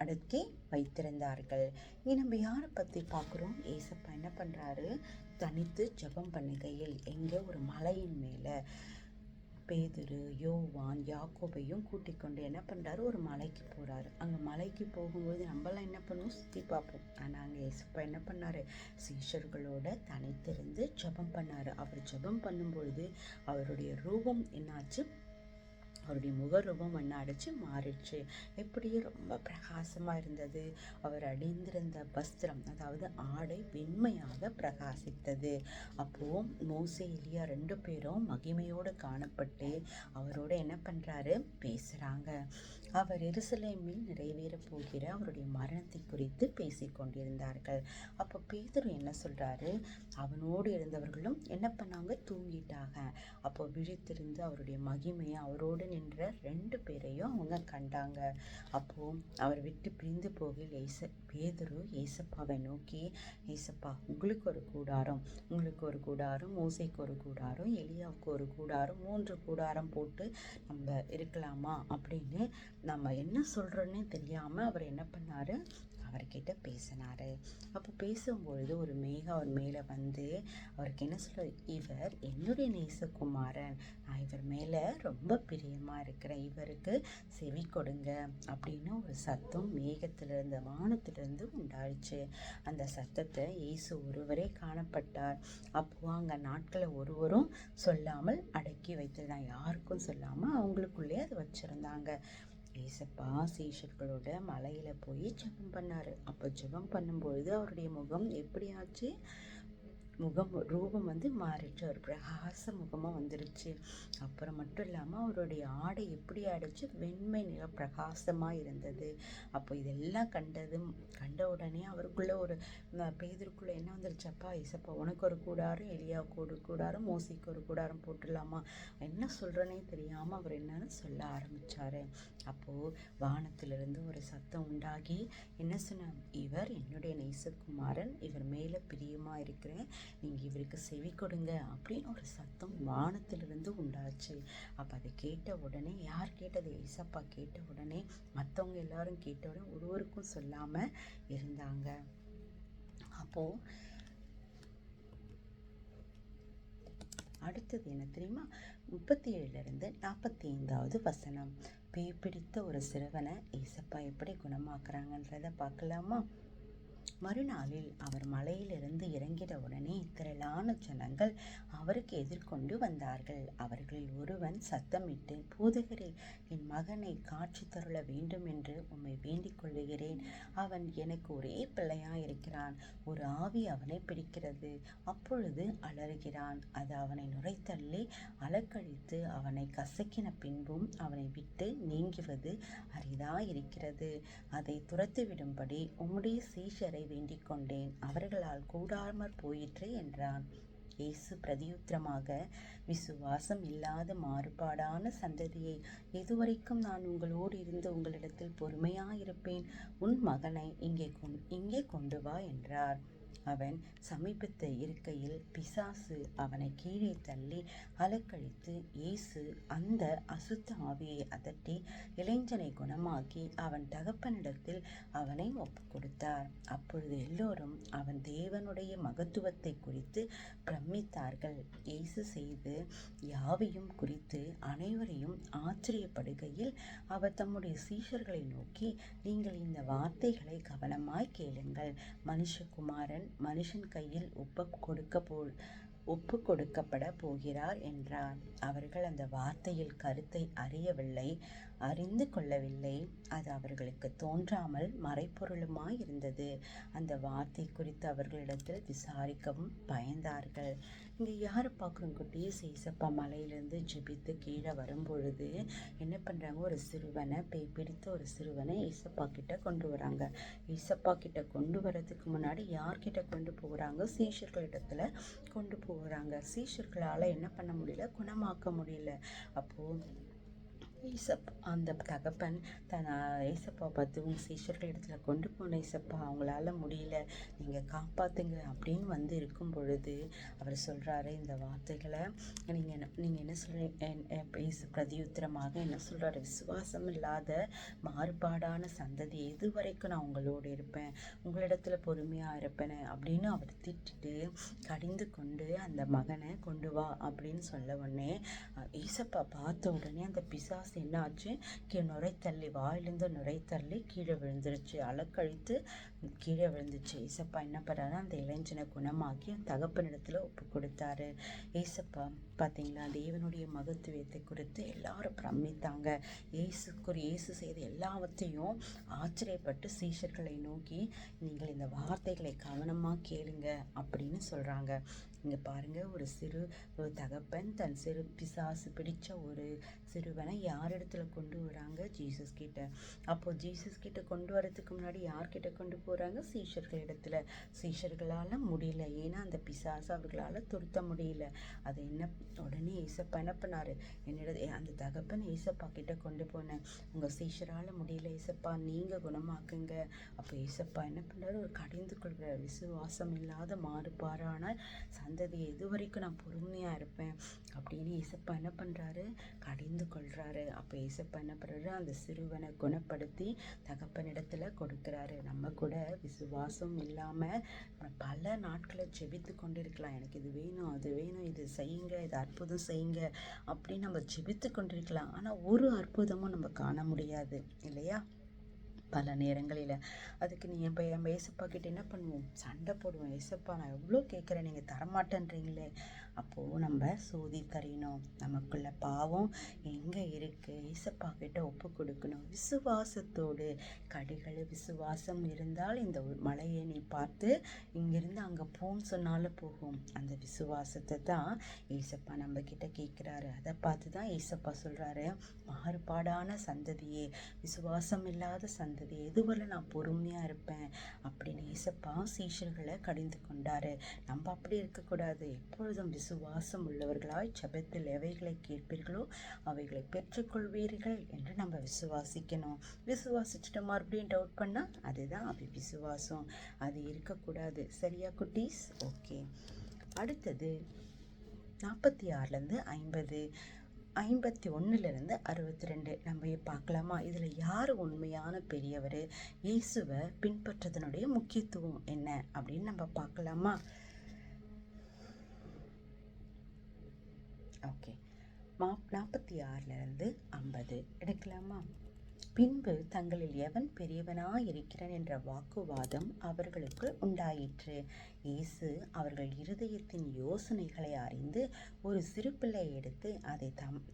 அடக்கி வைத்திருந்தார்கள். இங்கே நம்ம யாரை பற்றி பார்க்குறோம்? ஏசப்பா என்ன பண்ணுறாரு? தனித்து ஜெபம் பண்ணுகையில் எங்கே ஒரு மலையின் மேலே பேதுரு, யோவான், யாக்கோபையும் கூட்டிக் கொண்டு என்ன பண்ணுறாரு, ஒரு மலைக்கு போகிறாரு. அங்கே மலைக்கு போகும்போது நம்மளாம் என்ன பண்ணுவோம், சுற்றி பார்ப்போம். ஆனால் அங்கே இயேசுப்பா என்ன பண்ணார், சீஷர்களோட தனித்திருந்து ஜெபம் பண்ணார். அவர் ஜெபம் பண்ணும்பொழுது அவருடைய ரூபம் என்னாச்சு, அவருடைய முகரூபம் அடிச்சு மாறிடுச்சு. எப்படியே ரொம்ப பிரகாசமாக இருந்தது. அவர் அணிந்திருந்த வஸ்திரம், அதாவது ஆடை, வெண்மையாக பிரகாசித்தது. அப்போது மோசே, எலியா 2 பேரும் மகிமையோடு காணப்பட்டு அவரோட என்ன பண்ணுறாரு, பேசுகிறாங்க. அவர் எருசலேமில் நிறைவேற போகிற அவருடைய மரணத்தை குறித்து பேசி கொண்டிருந்தார்கள். அப்போ பேதுரு என்ன சொல்கிறாரு, அவனோடு இருந்தவர்களும் என்ன பண்ணாங்க, தூங்கிட்டாங்க. அப்போ விழித்திருந்து அவருடைய மகிமையை, அவரோடு நின்ற 2 பேரையும் அவங்க கண்டாங்க. அப்போ அவர் விட்டு பிரிந்து போகில் பேதுரு ஏசப்பாவை நோக்கி, ஏசப்பா, உங்களுக்கு ஒரு கூடாரம், மோசேக்கு ஒரு கூடாரம், எலியாவுக்கு ஒரு கூடாரம், 3 கூடாரம் போட்டு நம்ம இருக்கலாமா அப்படின்னு நம்ம என்ன சொல்கிறோன்னே தெரியாமல் அவர் என்ன பண்ணார், அவர்கிட்ட பேசினார். அப்போ பேசும்பொழுது ஒரு மேகம் அவர் மேலே வந்து அவருக்கு என்ன சொல்ற, இவர் என்னுடைய நேசகுமாரன், நான் இவர் மேலே ரொம்ப பிரியமாக இருக்கிறேன், இவருக்கு செவி கொடுங்க அப்படின்னு ஒரு சத்தம் மேகத்திலிருந்து, வானத்திலிருந்து உண்டாயிடுச்சு. அந்த சத்தத்தை இயேசு ஒருவரே காணப்பட்டார். அப்போ அங்கே நாட்களை ஒருவரும் சொல்லாமல் அடக்கி வைத்திருந்தாங்க, யாருக்கும் சொல்லாமல் அவங்களுக்குள்ளே அதை வச்சுருந்தாங்க. ஏசப்பா சீஷர்களோட மலையில் போய் ஜெபம் பண்ணார். அப்போ ஜெபம் பண்ணும்பொழுது அவருடைய முகம் எப்படி ஆச்சு, ரூபம் மாறிடுச்சு. ஒரு பிரகாச முகமாக வந்துருச்சு. அப்புறம் மட்டும் இல்லாமல் அவருடைய ஆடை எப்படி ஆயிடுச்சு, வெண்மை நிற பிரகாசமாக இருந்தது. அப்போ இதெல்லாம் கண்ட உடனே அவருக்குள்ள ஒரு பேதருக்குள்ளே என்ன வந்துருச்சு, அப்பா ஏசப்பா, உனக்கு ஒரு கூடாரம், எலியாவுக்கு ஒரு கூடாரம், மோசேக்கு ஒரு கூடாரம் போட்டுடலாமா, என்ன சொல்கிறனே தெரியாமல் அவர் என்னன்னு சொல்ல ஆரம்பித்தார். அப்போது வானத்திலிருந்து ஒரு சத்தம் உண்டாகி என்ன சொன்னார், இவர் என்னுடைய நேசகுமாரன், இவர் மேலே பிரியமாக இருக்கிறேன், நீங்கள் இவருக்கு செவி கொடுங்க அப்படின்னு ஒரு சத்தம் வானத்திலிருந்து உண்டாச்சு. அப்போ அதை கேட்ட உடனே, யார் கேட்டது, ஏசப்பா கேட்ட உடனே மற்றவங்க எல்லாரும் கேட்ட உடனே ஒருவருக்கும் சொல்லாமல் இருந்தாங்க. அப்போது அடுத்தது என்ன தெரியுமா, 37 45 வசனம். பேய் பிடித்த ஒரு சிறுவனை ஏசப்பா எப்படி குணமாக்குறாங்கன்றதை பார்க்கலாமா. மறுநாளில் அவர் மலையிலிருந்து இறங்கிட உடனே திரளான ஜனங்கள் அவருக்கு எதிர்கொண்டு வந்தார்கள். அவர்களில் ஒருவன் சத்தமிட்டு, போதகரே, என் மகனை காட்சி தருள வேண்டும் என்று உம்மை வேண்டிக் கொள்ளுகிறேன். அவன் எனக்கு ஒரே பிள்ளையாயிருக்கிறான். ஒரு ஆவி அவனை பிடிக்கிறது. அப்பொழுது அலறுகிறான். அது அவனை நுரைத்தள்ளி அலக்கழித்து அவனை கசக்கின பின்பும் அவனை விட்டு நீங்குவது அரிதாயிருக்கிறது. அதை துரத்திவிடும்படி உம்முடைய சீஷரை வேண்டிக் கொண்டேன், அவர்களால் கூடாமற் போயிற்று என்றான். இயேசு பிரதியுத்தரமாக, விசுவாசம் இல்லாத மாறுபாடான சந்ததியை, எதுவரைக்கும் நான் உங்களோடு இருந்து உங்களிடத்தில் பொறுமையாயிருப்பேன், உன் மகனை இங்கே கொண்டு வா என்றார். அவன் சமீபத்து இருக்கையில் பிசாசு அவனை கீழே தள்ளி அலக்கழித்து, இயேசு அந்த அசுத்த ஆவியை அதட்டி இளைஞனை குணமாக்கி அவன் தகப்பனிடத்தில் அவனை ஒப்பு கொடுத்தார். அப்பொழுது எல்லோரும் அவன் தேவனுடைய மகத்துவத்தை குறித்து பிரமித்தார்கள். இயேசு செய்து யாவையும் குறித்து அனைவரையும் ஆச்சரியப்படுகையில் அவர் தம்முடைய சீஷர்களை நோக்கி, நீங்கள் இந்த வார்த்தைகளை கவனமாய் கேளுங்கள். மனுஷகுமாரன் மனுஷன் கையில் ஒப்பு கொடுக்கப்பட போகிறார் என்றார். அவர்கள் அந்த வார்த்தையில் கருத்தை அறிந்து கொள்ளவில்லை. அது அவர்களுக்கு தோன்றாமல் மறைப்பொருளுமாய் இருந்தது. அந்த வார்த்தை குறித்து அவர்களிடத்தில் விசாரிக்கவும் பயந்தார்கள். இங்கே யாரை பார்க்குறோம் குட்டீஸ், ஏசப்பா மலையிலேருந்து ஜெபித்து கீழே வரும்பொழுது என்ன பண்ணுறாங்க, ஒரு சிறுவனை, பேய் பிடித்த ஒரு சிறுவனை ஏசப்பா கிட்ட கொண்டு வராங்க. ஏசப்பா கிட்ட கொண்டு வரதுக்கு முன்னாடி யார்கிட்ட கொண்டு போகிறாங்க, சீஷர்களிடத்துல கொண்டு போகிறாங்க. சீஷர்களால் என்ன பண்ண முடியல, குணமாக்க முடியல. அப்போது அந்த தகப்பன் தன் ஏசப்பா பார்த்து உங்கள் சீஷர்கள் இடத்துல கொண்டு போன ஏசப்பா அவங்களால முடியல, நீங்கள் காப்பாற்றுங்க அப்படின்னு வந்து இருக்கும் பொழுது அவர் சொல்கிறாரு இந்த வார்த்தைகளை. நீங்கள் என்ன சொல்கிறீங்க? ஏசு பிரதியுத்தரமாக என்ன சொல்கிறாரு? விசுவாசம் இல்லாத மாறுபாடான சந்ததி எது வரைக்கும் நான் உங்களோடு இருப்பேன், உங்களிடத்துல பொறுமையாக இருப்பேன் அப்படின்னு அவர் திட்டிட்டு கடிந்து கொண்டு அந்த மகனை கொண்டு வா அப்படின்னு சொல்ல உடனே ஏசப்பா பார்த்த உடனே அந்த பிசாசு என்ன ஆச்சு? நுரைத்தள்ளி, வாயிலிருந்து நுரைத்தள்ளி கீழே விழுந்துருச்சு, அலக்கழித்து கீழே விழுந்துச்சு. ஏசப்பா என்ன பண்ணாரு? அந்த இளைஞனை குணமாக்கி தகப்பனிடத்துல ஒப்பு கொடுத்தாரு. ஏசப்பா பார்த்தீங்களா, தேவனுடைய மகத்துவத்தை குறித்து எல்லாரும் பிரமித்தாங்க. இயேசு செய்த எல்லாவற்றையும் ஆச்சரியப்பட்டு சீஷர்களை நோக்கி நீங்கள் இந்த வார்த்தைகளை கவனமாக கேளுங்க அப்படின்னு சொல்கிறாங்க. இங்கே பாருங்கள், ஒரு தகப்பன் தன் பிசாசு பிடிச்ச ஒரு சிறுவனை யார் இடத்துல கொண்டு வராங்க? ஜீசஸ் கிட்ட. அப்போது ஜீசஸ் கிட்ட கொண்டு வரதுக்கு முன்னாடி யார்கிட்ட கொண்டு போகிறாங்க? சீஷர்களிடத்துல. சீஷர்களால் முடியல, ஏன்னா அந்த பிசாசு அவர்களால் துரத்த முடியல. அது என்ன, உடனே ஏசப்பா என்ன பண்ணார்? அந்த தகப்பன் ஏசப்பா கிட்ட கொண்டு போனேன், உங்கள் சீஷரால் முடியல ஏசப்பா, நீங்கள் குணமாக்குங்க. அப்போ ஏசப்பா என்ன பண்ணுறாரு? ஒரு கடிந்து கொள்கிற விசுவாசம் இல்லாத மாறுபாறான சந்ததி எது வரைக்கும் நான் பொறுமையாக இருப்பேன் அப்படின்னு ஏசப்பா என்ன பண்ணுறாரு? கடிந்து கொள்கிறாரு. அப்போ ஏசப்பா என்ன பண்ணுறாரு? அந்த சிறுவனை குணப்படுத்தி தகப்பனிடத்துல கொடுக்குறாரு. நம்ம கூட விசுவாசம் இல்லாமல் பல நாட்களை ஜெபித்து கொண்டு இருக்கலாம். எனக்கு இது வேணும், அது வேணும், இது செய்யுங்க, இது அற்புதம் செய்யுங்க அப்படின்னு நம்ம ஜெபித்து கொண்டிருக்கலாம். ஆனால் ஒரு அற்புதமும் நம்ம காண முடியாது இல்லையா? பல நேரங்களில் அதுக்கு நீ என் ஏசப்பா கிட்ட என்ன பண்ணுவோம்? சண்டை போடுவோம். ஏசப்பா நான் எவ்வளோ கேட்குறேன், நீங்கள் தரமாட்டேன்றீங்களே. அப்போது நம்ம சோதி தரணும், நமக்குள்ள பாவம் எங்கே இருக்குது, ஏசப்பா கிட்ட ஒப்பு கொடுக்கணும் விசுவாசத்தோடு. கடிகள் விசுவாசம் இருந்தால் இந்த மலையை நீ பார்த்து இங்கிருந்து அங்கே போன்னு சொன்னாலும் போகும். அந்த விசுவாசத்தை தான் ஏசப்பா நம்ம கிட்ட கேட்குறாரு. அதை பார்த்து தான் ஏசப்பா சொல்கிறாரு, மாறுபாடான சந்ததியே, விசுவாசம் இல்லாத சந்ததி எதுவரை நான் பொறுமையாக இருப்பேன் அப்படின்னு ஏசப்பா சீஷர்களை கடிந்து கொண்டாரு. நம்ம அப்படி இருக்கக்கூடாது. எப்பொழுதும் விசுவாசம் உள்ளவர்களாய் ஜெபத்தில் எவைகளை கேட்பீர்களோ அவைகளை பெற்றுக்கொள்வீர்கள் என்று நம்ம விசுவாசிக்கணும். விசுவாசிச்சுட்டு மறுபடியும் டவுட் பண்ணால் அதுதான் விசுவாசம். அது இருக்கக்கூடாது. சரியா குட்டீஸ்? ஓகே, அடுத்தது 46லேருந்து 50, 51லேருந்து 62 நம்ம பார்க்கலாமா? இதில் யார் உண்மையான பெரியவர், இயேசுவை பின்பற்றதனுடைய முக்கியத்துவம் என்ன அப்படின்னு நம்ம பார்க்கலாமா? ஓகே, 46லேருந்து 50 எடுக்கலாமா? பின்பு தங்களில் எவன் பெரியவனாயிருக்கிறான் என்ற வாக்குவாதம் அவர்களுக்கு உண்டாயிற்று. இயேசு அவர்கள் இருதயத்தின் யோசனைகளை அறிந்து ஒரு சிறு பிள்ளையை எடுத்து அதை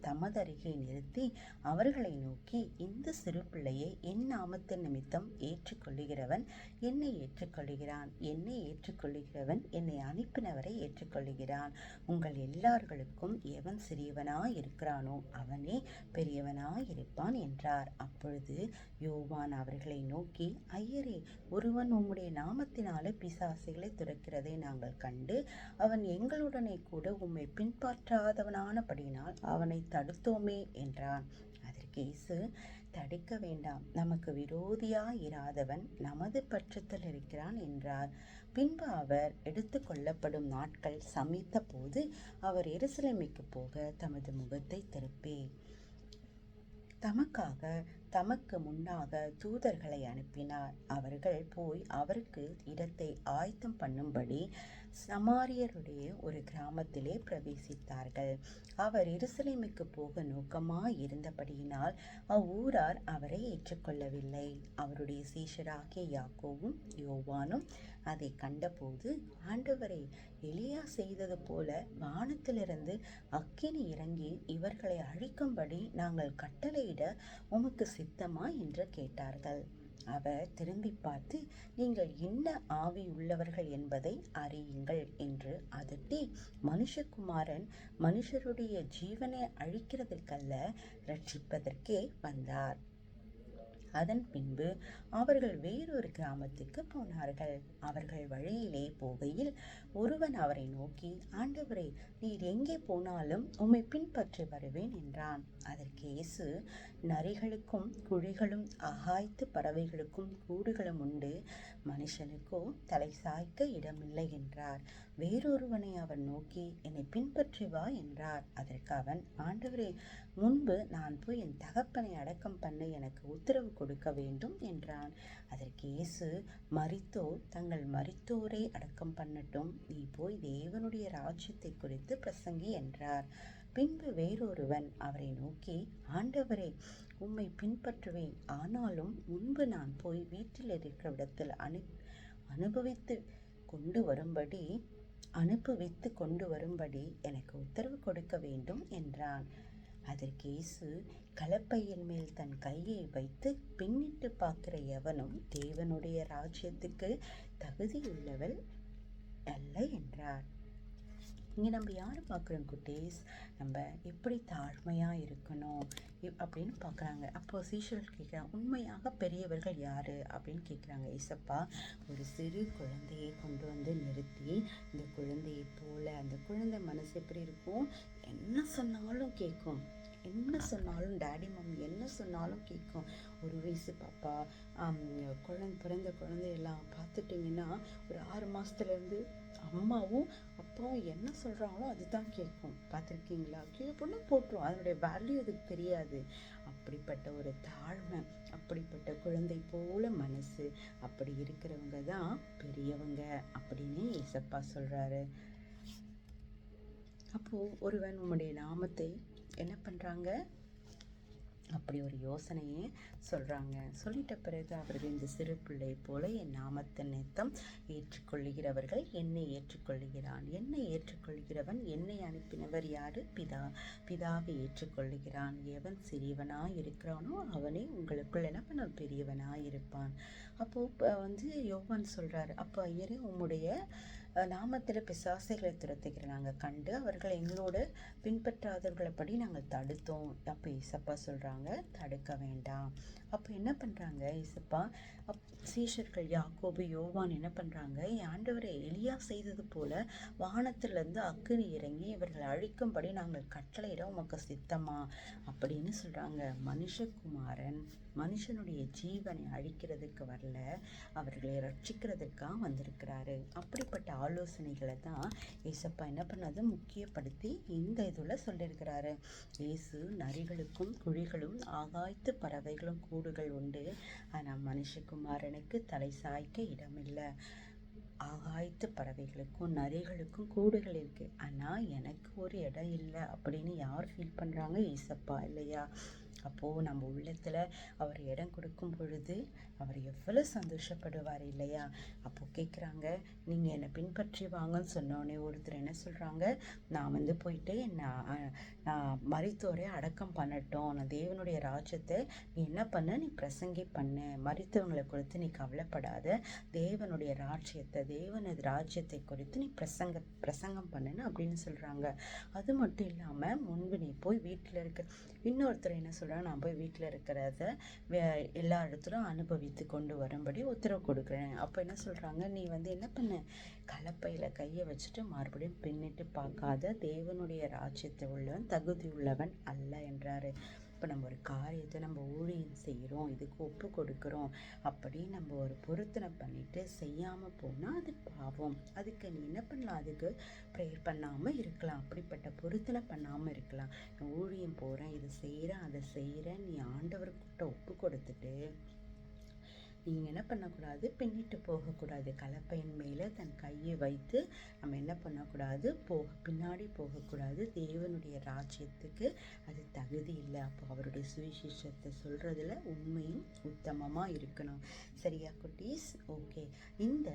தமதருகே நிறுத்தி அவர்களை நோக்கி, இந்த சிறு பிள்ளையை என் நாமத்தின் நிமித்தம் ஏற்றுக்கொள்ளுகிறவன் என்னை ஏற்றுக்கொள்ளுகிறான், என்னை ஏற்றுக்கொள்ளுகிறவன் என்னை அனுப்பினவரை ஏற்றுக்கொள்ளுகிறான். உங்கள் எல்லார்களுக்கும் எவன் சிறியவனாயிருக்கிறானோ அவனே பெரியவனாயிருப்பான் என்றார். அப்பொழுது யோவான் அவர்களை நோக்கி, ஐயரே, ஒருவன் உம்முடைய நாமத்தினாலே பிசாசுகளை துரக்கிறதை நாங்கள் கண்டு அவன் எங்களுடனே கூட உம்மை பின்பற்றாதவனானபடியினால் அவனை தடுத்தோமே என்றான். அதற்கு இயேசு, தடுக்க வேண்டாம், நமக்கு விரோதியாயிராதவன் நமது பட்சத்தில் இருக்கிறான் என்றார். பின்பு அவர் எடுத்து கொள்ளப்படும் நாட்கள் சமித்த போது அவர் எருசலேமுக்கு போக தமது முகத்தை திருப்பி தமக்கு முன்னாக தூதர்களை அனுப்பினார். அவர்கள் போய் அவருக்கு இடத்தை ஆயத்தம் பண்ணும்படி சமாரியருடைய ஒரு கிராமத்திலே பிரவேசித்தார்கள். அவர் எருசலேமுக்கு போக நோக்கமாய் இருந்தபடியினால் அவ்வூரார் அவரை ஏற்றுக்கொள்ளவில்லை. அவருடைய சீஷராகிய யாக்கோவும் யோவானும் அதை கண்டபோது, ஆண்டவரை, எலியா செய்தது போல வானத்திலிருந்து அக்கினி இறங்கி இவர்களை அழிக்கும்படி நாங்கள் கட்டளையிட உமக்கு சித்தமா என்று கேட்டார்கள். அவர் திரும்பி பார்த்து, நீங்கள் என்ன ஆவி உள்ளவர்கள் என்பதை அறியுங்கள் என்று அதட்டி, மனுஷகுமாரன் மனுஷருடைய ஜீவனை அழிக்கிறதற்கல்ல, ரட்சிப்பதற்கே வந்தார். அதன் பின்பு அவர்கள் வேறொரு கிராமத்துக்கு போனார்கள். அவர்கள் வழியிலே போகையில் ஒருவன் அவரை நோக்கி, ஆண்டவரே, நீர் எங்கே போனாலும் உம்மை பின்பற்றி வருவேன் என்றான். அதற்கு இயேசு, நரிகளுக்கும் குழிகளும் ஆகாயத்து பறவைகளுக்கும் கூடுகளும் உண்டு, மனுஷனுக்கோ தலை சாய்க்க இடமில்லை என்றார். வேறொருவனை அவர் நோக்கி, என்னை பின்பற்றி வா என்றார். அதற்கு அவன், ஆண்டவரே, முன்பு நான் போய் என் தகப்பனை அடக்கம் பண்ண எனக்கு உத்தரவு கொடுக்க வேண்டும் என்றான். அதற்கு இயேசு, மரித்தோர் தங்கள் மரித்தோரை அடக்கம் பண்ணட்டும், நீ போய் தேவனுடைய ராஜ்யத்தை குறித்து பிரசங்கி என்றார். பின்பு வேறொருவன் அவரை நோக்கி, ஆண்டவரே, உம்மை பின்பற்றுவேன், ஆனாலும் முன்பு நான் போய் வீட்டில் இருக்கிற இடத்தில் அனுபவித்து கொண்டு வரும்படி எனக்கு உத்தரவு கொடுக்க வேண்டும் என்றான். அதற்கு இயேசு, கலப்பையின் மேல் தன் கையை வைத்து பின்னிட்டு பார்க்கிற எவனும் தேவனுடைய ராஜ்யத்துக்கு தகுதியுள்ளவள் அல்ல என்றார். இங்கே நம்ம யாரை பார்க்குறோம் குட்டீஸ்? நம்ம எப்படி தாழ்மையாக இருக்கணும் அப்படின்னு பார்க்குறாங்க. அப்போது சீஷர்கள் கேட்குறாங்க, உண்மையாக பெரியவர்கள் யார் அப்படின்னு கேட்குறாங்க. ஏசப்பா ஒரு சிறு குழந்தையை கொண்டு வந்து நிறுத்தி, இந்த குழந்தையை போல, அந்த குழந்தை மனசு எப்படி இருக்கும்? என்ன சொன்னாலும் கேட்கும், என்ன சொன்னாலும் டேடி மம்மி என்ன சொன்னாலும் கேட்கும். ஒரு வயசு பாப்பா பிறந்த குழந்தையெல்லாம் பார்த்துட்டிங்கன்னா ஒரு 6 மாதத்துலேருந்து அம்மாவும் அப்பாவும் என்ன சொல்கிறாங்களோ அதுதான் கேட்கும். பார்த்துருக்கீங்களா? கீழே பொண்ணு போட்டுரும், அதனுடைய வேல்யூ அதுக்கு தெரியாது. அப்படிப்பட்ட ஒரு தாழ்மை, அப்படிப்பட்ட குழந்தை போல மனசு, அப்படி இருக்கிறவங்க தான் பெரியவங்க அப்படின்னு ஏசப்பா சொல்கிறாரு. அப்போது ஒருவன் உம்முடைய நாமத்தை என்ன பண்ணுறாங்க? அப்படி ஒரு யோசனையே சொல்கிறாங்க. சொல்லிட்ட பிறகு அவர்கள், இந்த சிறு பிள்ளை போல என் நாமத்தை நித்தம் ஏற்றுக்கொள்ளுகிறவர்கள் என்னை ஏற்றுக்கொள்ளுகிறான். என்னை ஏற்றுக்கொள்கிறவன் என்னை அனுப்பினவர் யாரு? பிதாவை ஏற்றுக்கொள்ளுகிறான். எவன் சிறியவனாய் இருக்கிறானோ அவனே உங்களுக்குள் என்ன பண்ண பெரியவனாய் இருப்பான். அப்போது யோவான் சொல்கிறாரு, அப்போ ஐயரே, உம்முடைய நாமத்தில் பிசாசைகளை துரத்துகிற நாங்கள் கண்டு அவர்களை எங்களோட பின்பற்றாதவர்களைப்படி நாங்கள் தடுத்தோம். அப்போ இசப்பா சொல்கிறாங்க, தடுக்க வேண்டாம். அப்போ என்ன பண்ணுறாங்க இசப்பா? சீஷர்கள் யாக்கோபு யோவான் என்ன பண்ணுறாங்க? ஆண்டவரை எலியா செய்தது போல வானத்திலிருந்து அக்கினி இறங்கி இவர்கள் அழிக்கும்படி நாங்கள் கட்டளையிட உமக்கு சித்தமா அப்படின்னு சொல்கிறாங்க. மனுஷகுமாரன் மனுஷனுடைய ஜீவனை அழிக்கிறதுக்கு வரல, அவர்களை ரட்சிக்கிறதுக்காக வந்திருக்கிறாரு. அப்படிப்பட்ட ஆலோசனைகளை தான் ஏசப்பா என்ன பண்ணாது முக்கியப்படுத்தி இந்த இதில் சொல்லியிருக்கிறாரு. இயேசு, நரிகளுக்கும் குழிகளும் ஆகாயத்து பறவைகளும் கூடுகள் உண்டு, ஆனால் மனுஷகுமாரனுக்கு தலை சாய்க்க இடமில்லை. ஆகாயத்து பறவைகளுக்கும் நரிகளுக்கும் கூடுகள் இருக்கு, ஆனால் எனக்கு ஒரு இடம் இல்லை அப்படின்னு யார் ஃபீல் பண்ணுறாங்க? ஏசப்பா இல்லையா? அப்போது நம்ம உள்ளத்தில் அவர் இடம் கொடுக்கும் பொழுது அவர் எவ்வளோ சந்தோஷப்படுவார் இல்லையா? அப்போது கேட்குறாங்க, நீங்கள் என்னை பின்பற்றி வாங்கன்னு சொன்னோடனே ஒருத்தர் என்ன சொல்கிறாங்க? நான் போயிட்டு நான் மரித்தோரை அடக்கம் பண்ணட்டும், நான் தேவனுடைய ராஜ்யத்தை நீ என்ன பண்ண, நீ பிரசங்கி பண்ணு, மரித்தவங்களை குறித்து நீ கவலைப்படாத, தேவனுடைய தேவனது ராஜ்யத்தை குறித்து நீ பிரசங்கம் பண்ணுன்னு அப்படின்னு சொல்கிறாங்க. அது மட்டும் இல்லாமல் முன்பு நீ போய் வீட்டில் இருக்க இன்னொருத்தர் என்ன சொல்கிறாங்க, நான் போய் வீட்டில் இருக்கிறத எல்லா இடத்துலையும் அனுபவித்து கொண்டு வரும்படி உத்தரவு கொடுக்குறேன். அப்போ என்ன சொல்கிறாங்க, நீ என்ன பண்ண, கலப்பையில் கையை வச்சுட்டு மறுபடியும் பின்னிட்டு பார்க்காத, தேவனுடைய ராஜ்யத்தை உள்ளவன் தகுதி உள்ளவன் அல்ல என்றாரு. இப்போ நம்ம ஒரு காரியத்தை நம்ம ஊழியம் செய்கிறோம், இதுக்கு ஒப்பு கொடுக்குறோம், அப்படி நம்ம ஒரு பொருத்தனை பண்ணிட்டு செய்யாமல் போனால் அது பாவம். அதுக்கு நீ என்ன பண்ணலாம்? அதுக்கு ப்ரேயர் பண்ணாமல் இருக்கலாம், அப்படிப்பட்ட பொருத்தனை பண்ணாமல் இருக்கலாம். நான் ஊழியம் போகிறேன், இதை செய்கிறேன், அதை செய்கிறேன், நீ ஆண்டவர்கிட்ட ஒப்பு கொடுத்துட்டு நீங்கள் என்ன பண்ணக்கூடாது? பின்னிட்டு போகக்கூடாது. கலப்பையின் மேலே தன் கையை வைத்து நம்ம என்ன பண்ணக்கூடாது? பின்னாடி போகக்கூடாது. தேவனுடைய ராஜ்யத்துக்கு அது தகுதி இல்லை. அப்போ அவருடைய சுவிசேஷத்தை சொல்கிறதுல உண்மையும் உத்தமமாக இருக்கணும். சரியா குட்டீஸ்? ஓகே. இந்த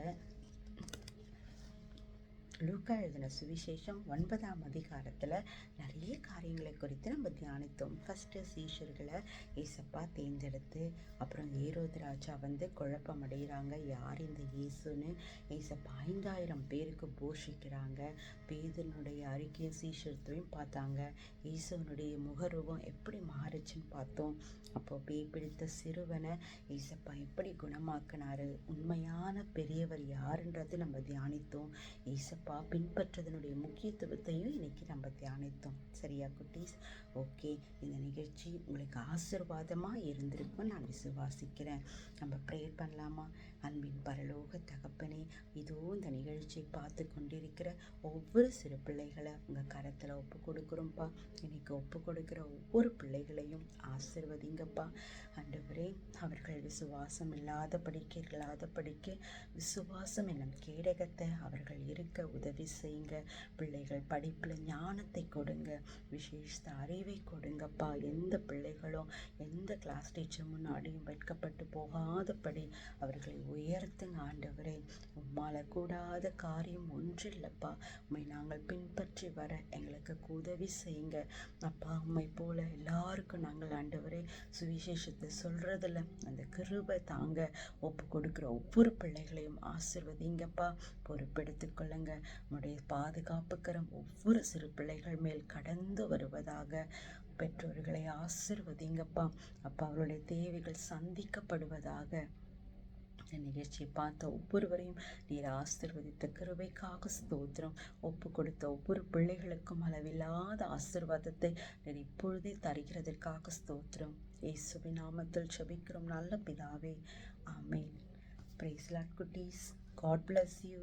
லூக்கா எழுதின சுவிசேஷம் 9ஆம் அதிகாரத்தில் நிறைய காரியங்களை குறித்து நம்ம தியானித்தோம். ஃபஸ்ட்டு சீஷர்களை ஏசப்பா தேர்ந்தெடுத்து, அப்புறம் ஏரோது ராஜா குழப்பம் அடைகிறாங்க, யார் இந்த இயேசுன்னு. ஏசப்பா 5000 பேருக்கு போஷிக்கிறாங்க. பேதனுடைய அறிக்கை சீஷர்களையும் பார்த்தாங்க. இயேசுவனுடைய முகரூபம் எப்படி மாறுச்சுன்னு பார்த்தோம். அப்போ பேய் பிடித்த சிறுவனை ஏசப்பா எப்படி குணமாக்கினாரு, உண்மையான பெரியவர் யாருன்றது நம்ம தியானித்தோம். ஏசப்பா பின்பற்றதனுடைய முக்கியத்துவத்தையும் இன்னைக்கு நம்ம தியானித்தோம். சரியா குட்டீஸ்? ஓகே, இந்த நிகழ்ச்சி உங்களுக்கு ஆசீர்வாதமாக இருந்திருக்கும் நான் விசுவாசிக்கிறேன். நம்ம ப்ரேயர் பண்ணலாமா? அன்பின் பரலோக தகப்பனே, இதோ இந்த நிகழ்ச்சியை பார்த்து கொண்டிருக்கிற ஒவ்வொரு சிறு பிள்ளைகளை உங்கள் கரத்தில் ஒப்பு கொடுக்குறோம்ப்பா. இன்னைக்கு ஒப்பு கொடுக்குற ஒவ்வொரு பிள்ளைகளையும் ஆசீர்வதிங்கப்பா. ஆண்டவரே, அவர்கள் விசுவாசம் இல்லாத படிக்க விசுவாசம் என்னும் கேடகத்தை அவர்கள் இருக்க உதவி செய்யுங்க. பிள்ளைகள் படிப்பில் ஞானத்தை கொடுங்க, விசேஷ அறிவை கொடுங்கப்பா. எந்த பிள்ளைகளும் எந்த கிளாஸ் டீச்சர் முன்னாடியும் வெட்கப்பட்டு போகாதபடி அவர்களை உயர்த்துங்க ஆண்டவரே. உம்மால கூடாத காரியம் ஒன்றில்லப்பா. உம்மை நாங்கள் பின்பற்றி வர எங்களுக்கு உதவி செய்யுங்க அப்பா. உம்மை போல எல்லாருக்கும் நாங்கள் ஆண்டவரே சுவிசேஷத்தை சொல்றதில்ல அந்த கிருபை தாங்க. ஒப்பு கொடுக்குற ஒவ்வொரு பிள்ளைகளையும் ஆசீர்வதிங்கப்பா. பொறுப்பெடுத்துக் கொள்ளுங்க. உம்முடைய பாதுகாப்புக்கரம் ஒவ்வொரு சிறு பிள்ளைகள் மேல் கடந்து வருவதாக. பெற்றோர்களை ஆசீர்வதிங்கப்பா. அப்பா, அவர்களுடைய தேவைகள் சந்திக்கப்படுவதாக. இந்த நிகழ்ச்சியை பார்த்த ஒவ்வொருவரையும் நீர் ஆசீர்வதித்த கிருபைக்காக ஸ்தோத்திரம். ஒப்பு கொடுத்த ஒவ்வொரு பிள்ளைகளுக்கும் அளவில்லாத ஆசீர்வாதத்தை நீர் இப்பொழுதே தருகிறதற்காக ஸ்தோத்திரம். இயேசுவின் நாமத்தில் ஜெபிக்கிறோம் நல்ல பிதாவே, ஆமென். பிரைஸ் லார்ட் குட்டீஸ். God bless you.